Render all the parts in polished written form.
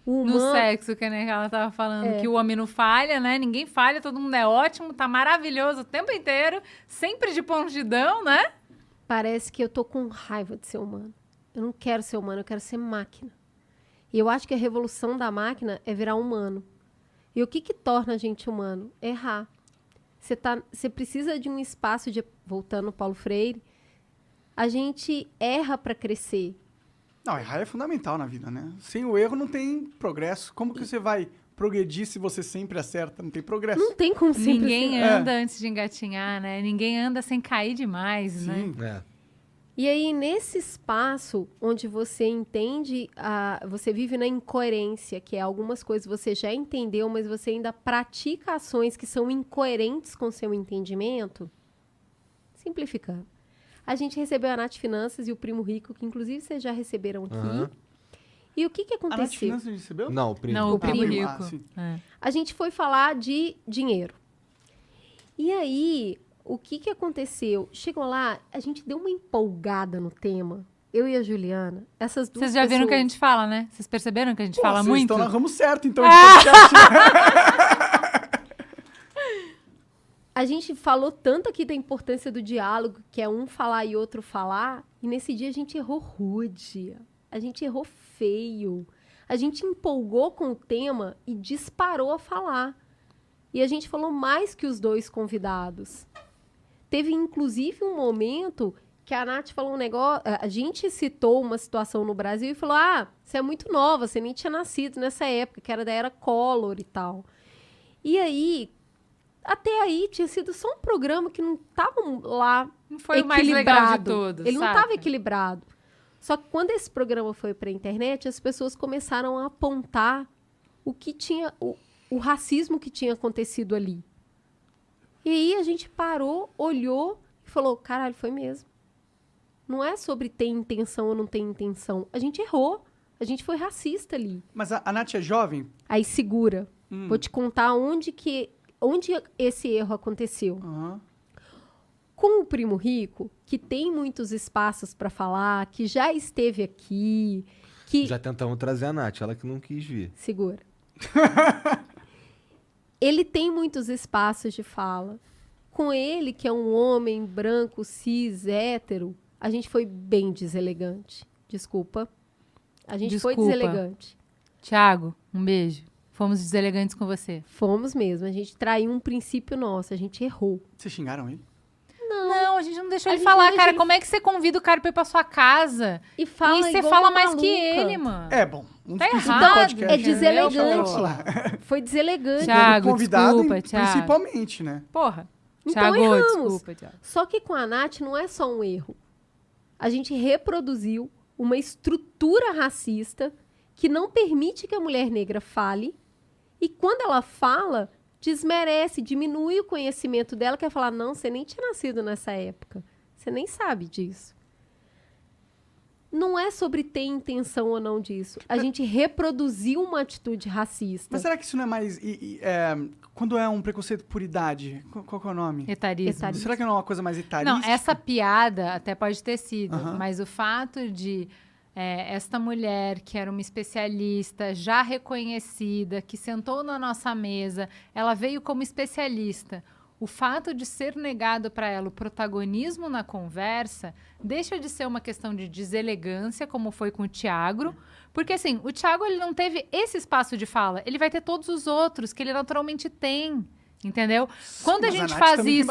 No sexo, que né, ela tava falando que o homem não falha, né? Ninguém falha, todo mundo é ótimo, tá maravilhoso o tempo inteiro, sempre de prontidão, né? Parece que eu tô com raiva de ser humano. Eu não quero ser humano, eu quero ser máquina. E eu acho que a revolução da máquina é virar humano. E o que torna a gente humano? Errar. Você precisa de um espaço de... Voltando ao Paulo Freire, a gente erra para crescer. Não, errar é fundamental na vida, né? Sem o erro não tem progresso. Como que você vai progredir se você sempre acerta? Não tem progresso. Não tem como sempre... Ninguém anda antes de engatinhar, né? Ninguém anda sem cair demais, né? E aí, nesse espaço onde você entende, você vive na incoerência, que é algumas coisas você já entendeu, mas você ainda pratica ações que são incoerentes com seu entendimento. Simplificando. A gente recebeu a Nath Finanças e o Primo Rico, que inclusive vocês já receberam aqui. E o que aconteceu? A Nath Finanças recebeu? Não, o Primo. Não, o Primo Rico. A gente foi falar de dinheiro. E aí... O que aconteceu? Chegou lá, a gente deu uma empolgada no tema. Eu e a Juliana, essas duas Vocês já viram que a gente fala, né? Vocês perceberam que a gente fala vocês muito? Vocês estão no ramo certo, então. De podcast, A gente falou tanto aqui da importância do diálogo, que é um falar e outro falar, e nesse dia a gente errou rude. A gente errou feio. A gente empolgou com o tema e disparou a falar. E a gente falou mais que os dois convidados. Teve, inclusive, um momento que a Nath falou um negócio... A gente citou uma situação no Brasil e falou, você é muito nova, você nem tinha nascido nessa época, que era da era Collor e tal. E aí, até aí, tinha sido só um programa que não estava lá não foi o mais legal de todos, Ele não estava equilibrado. Só que quando esse programa foi para a internet, as pessoas começaram a apontar o que tinha... O racismo que tinha acontecido ali. E aí a gente parou, olhou e falou, caralho, foi mesmo. Não é sobre ter intenção ou não ter intenção. A gente errou. A gente foi racista ali. Mas a Nath é jovem? Aí segura. Vou te contar onde esse erro aconteceu. Com o Primo Rico, que tem muitos espaços para falar, que já esteve aqui... Já tentamos trazer a Nath, ela que não quis vir. Segura. Ele tem muitos espaços de fala. Com ele, que é um homem branco, cis, hétero, a gente foi bem deselegante. Desculpa. A gente foi deselegante. Tiago, um beijo. Fomos deselegantes com você. Fomos mesmo. A gente traiu um princípio nosso. A gente errou. Vocês xingaram ele? Não, a gente não deixou ele falar, cara. Como é que você convida o cara pra ir pra sua casa? E você fala mais que ele, mano. É, bom. Tá errado. É deselegante. Foi deselegante. Thiago, convidado, desculpa, Thiago. Principalmente, né? Porra. Então Thiago, erramos. desculpa, Thiago. Só que com a Nath não é só um erro. A gente reproduziu uma estrutura racista que não permite que a mulher negra fale. E quando ela fala, desmerece, diminui o conhecimento dela, quer falar, não, você nem tinha nascido nessa época. Você nem sabe disso. Não é sobre ter intenção ou não disso. A gente reproduziu uma atitude racista. Mas será que isso não é mais... quando é um preconceito por idade, qual que é o nome? Etarismo. Será que não é uma coisa mais etarista? Não, essa piada até pode ter sido, mas o fato de esta mulher, que era uma especialista já reconhecida, que sentou na nossa mesa, ela veio como especialista. O fato de ser negado para ela o protagonismo na conversa deixa de ser uma questão de deselegância, como foi com o Thiago, porque assim, o Thiago ele não teve esse espaço de fala, ele vai ter todos os outros que ele naturalmente tem. Entendeu? Quando a gente faz isso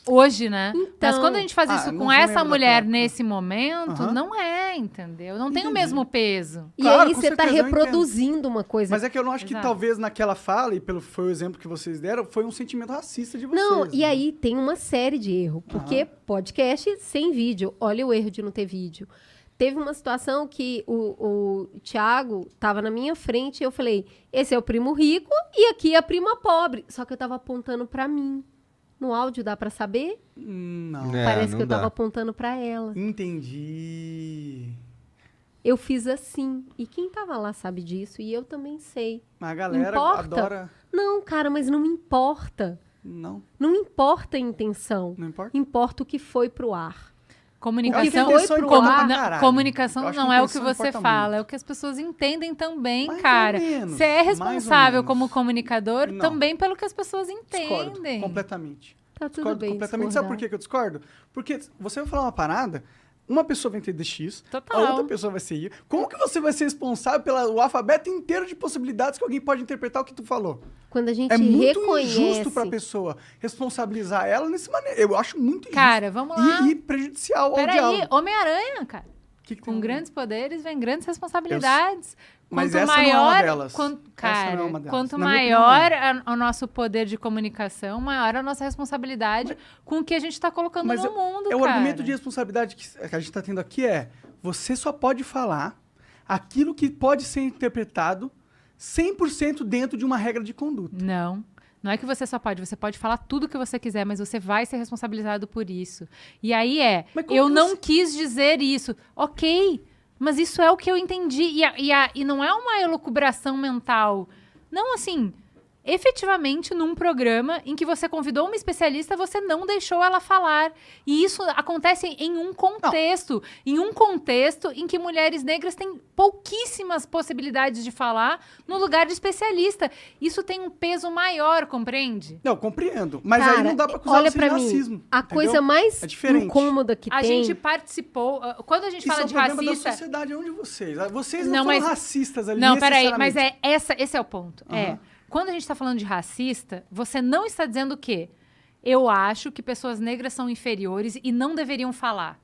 hoje, né? Então, mas quando a gente faz isso com essa mulher nesse momento, não entendeu? Não tem o mesmo peso. E aí você tá reproduzindo uma coisa. Mas é que eu não acho que talvez naquela fala, e foi o exemplo que vocês deram, foi um sentimento racista de vocês. Não, e aí tem uma série de erros. Porque podcast sem vídeo. Olha o erro de não ter vídeo. Teve uma situação que o Thiago estava na minha frente e eu falei, esse é o primo rico e aqui é a prima pobre. Só que eu estava apontando para mim. No áudio dá para saber? Não. Parece que eu estava apontando para ela. Entendi. Eu fiz assim. E quem estava lá sabe disso e eu também sei. Mas a galera adora... Não, cara, mas não importa. Não. Não importa a intenção. Não importa? Importa o que foi pro ar. Comunicação, O que foi pro ar? caralho. comunicação Eu acho não que é o que intenção você importa fala, muito. é o que as pessoas entendem também, Mais cara. ou menos, Você é mais ou responsável menos. como comunicador Não. também pelo que as pessoas Discordo entendem. completamente. Tá tudo Discordo bem completamente. Sabe por discordar. que eu discordo? Porque você vai falar uma parada, uma pessoa vai entender X, Total. a outra pessoa vai ser Y. Como que você vai ser responsável pelo alfabeto inteiro de possibilidades que alguém pode interpretar o que tu falou? Quando a gente É muito reconhece... injusto pra pessoa responsabilizar ela nesse maneira. Eu acho muito injusto. Cara, vamos lá. E prejudicial ao Peraí, diálogo. Homem-Aranha, cara. Que tem Com um- grandes poderes vem grandes responsabilidades. Mas Quanto essa não é maior, uma delas. Cara, Essa não é uma delas. quanto Na minha maior o nosso poder de comunicação, maior a nossa responsabilidade com o que a gente está colocando Mas no mundo, o cara. argumento de responsabilidade que a gente está tendo aqui é: você só pode falar aquilo que pode ser interpretado 100% dentro de uma regra de conduta. Não é que você só pode, você pode falar tudo o que você quiser, mas você vai ser responsabilizado por isso. E aí Mas como eu que não você- quis dizer isso. Ok, mas isso é o que eu entendi. E não é uma elucubração mental. Não, assim, efetivamente, num programa em que você convidou uma especialista, você não deixou ela falar. E isso acontece em um contexto. Em um contexto em que mulheres negras têm pouquíssimas possibilidades de falar no lugar de especialista. Isso tem um peso maior, compreende? Não, compreendo. Mas Cara, aí não dá pra acusar olha você pra de mim, racismo. a entendeu? coisa mais É diferente. incômoda que A tem... gente participou. Quando a gente Isso fala é um de problema da racista. sociedade, é um de vocês. Vocês Não, não foram mas- racistas ali, Não, peraí, mas necessariamente. esse é o ponto. Aham. Quando a gente está falando de racista, você não está dizendo o quê? Eu acho que pessoas negras são inferiores e não deveriam falar.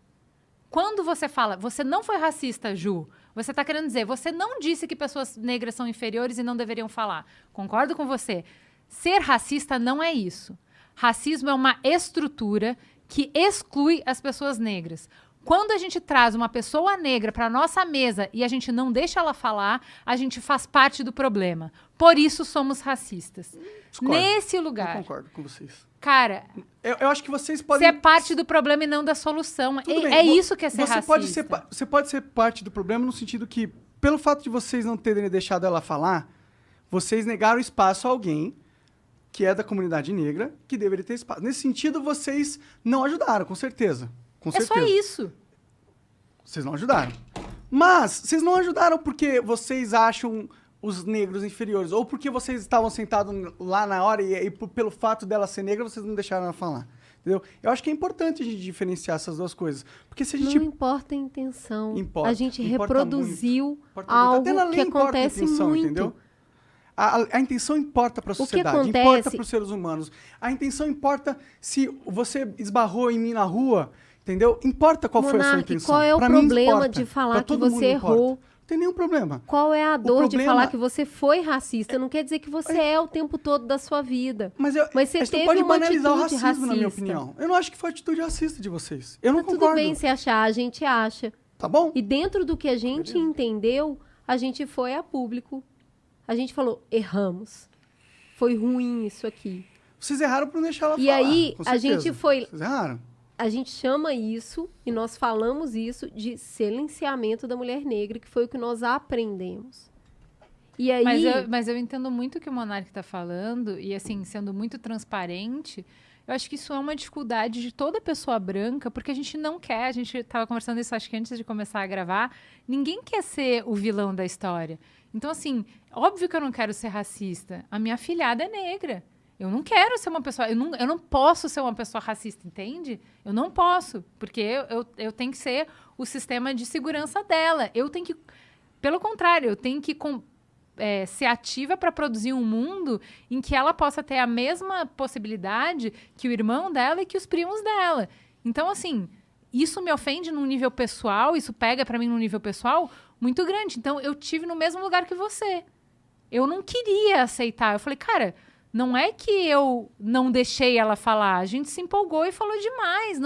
Quando você fala, você não foi racista, Ju, você está querendo dizer, você não disse que pessoas negras são inferiores e não deveriam falar. Concordo com você. Ser racista não é isso. Racismo é uma estrutura que exclui as pessoas negras. Quando a gente traz uma pessoa negra para nossa mesa e a gente não deixa ela falar, a gente faz parte do problema. Por isso somos racistas. Discordo. Nesse Eu lugar. concordo com vocês. Cara, Eu acho que vocês você podem... é parte do problema e não da solução. Tudo bem, É isso que é ser você racista. Você pode ser parte do problema no sentido que, pelo fato de vocês não terem deixado ela falar, vocês negaram espaço a alguém que é da comunidade negra, que deveria ter espaço. Nesse sentido, vocês não ajudaram, com certeza. Com É certeza. só isso. Vocês não ajudaram. Mas vocês não ajudaram porque vocês acham os negros inferiores, ou porque vocês estavam sentados lá na hora e pelo fato dela ser negra, vocês não deixaram ela falar. Entendeu? Eu acho que é importante a gente diferenciar essas duas coisas. Porque se a gente... Não importa a intenção. Importa, A gente importa reproduziu muito. Importa algo muito. Até na lei que importa a acontece intenção, muito. entendeu? A intenção importa para a que sociedade, acontece- importa para os seres humanos. A intenção importa se você esbarrou em mim na rua, entendeu? Importa qual foi a sua Monark, intenção. qual é o Pra mim, problema importa. de falar Pra que todo mundo você importa. errou? Não tem nenhum problema. Qual é a dor de problema- falar que você foi racista? Não quer dizer que você é o tempo todo da sua vida. Mas Mas você a gente teve não pode uma banalizar o atitude racismo, na minha racista. opinião. Eu não acho que foi atitude racista de vocês. Eu não Tá tudo concordo. bem se achar, a gente acha. Tá bom? E dentro do que a gente entendeu, a gente foi a público. A gente falou, erramos. Foi ruim isso aqui. Vocês erraram por não deixar ela E falar. aí, com a gente certeza. foi... Vocês erraram. A gente chama isso, e nós falamos isso, de silenciamento da mulher negra, que foi o que nós aprendemos. E aí... Mas eu entendo muito o que o Monark está falando, e assim, sendo muito transparente, eu acho que isso é uma dificuldade de toda pessoa branca, porque a gente não quer, a gente estava conversando isso acho que antes de começar a gravar, ninguém quer ser o vilão da história. Então, assim, óbvio que eu não quero ser racista. A minha afilhada é negra. Eu não quero ser uma pessoa... Eu não posso ser uma pessoa racista, entende? Eu não posso, porque eu tenho que ser o sistema de segurança dela. Eu tenho que... Pelo contrário, eu tenho que ser ativa para produzir um mundo em que ela possa ter a mesma possibilidade que o irmão dela e que os primos dela. Então, assim, isso me ofende num nível pessoal, isso pega para mim num nível pessoal muito grande. Então, eu tive no mesmo lugar que você. Eu não queria aceitar. Eu falei, cara, não é que eu não deixei ela falar. A gente se empolgou e falou demais.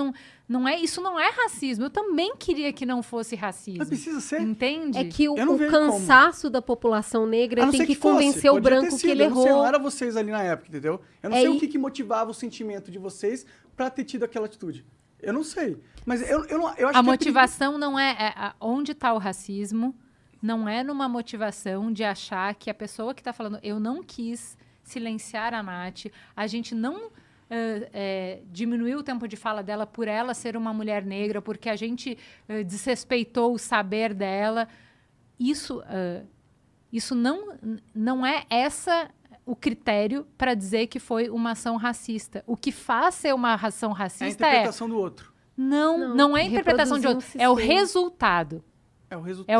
Isso não é racismo. Eu também queria que não fosse racismo. Mas precisa ser. Entende? É que Eu não o vejo cansaço da população A negra não tem ser que fosse. convencer o Podia ter branco que sido. ele Eu não sei, errou. não era vocês ali na época, entendeu? Eu não É sei i- o que motivava o sentimento de vocês pra ter tido aquela atitude. Eu não sei. Mas eu acho que A é motivação não é onde está o racismo, não é numa motivação de achar que a pessoa que está falando, eu não quis silenciar a Nath, a gente não diminuiu o tempo de fala dela por ela ser uma mulher negra, porque a gente desrespeitou o saber dela. Isso não é o critério para dizer que foi uma ação racista. O que faz ser uma ação racista É a interpretação do outro. Não é a interpretação de outro. É o resultado. É o resultado.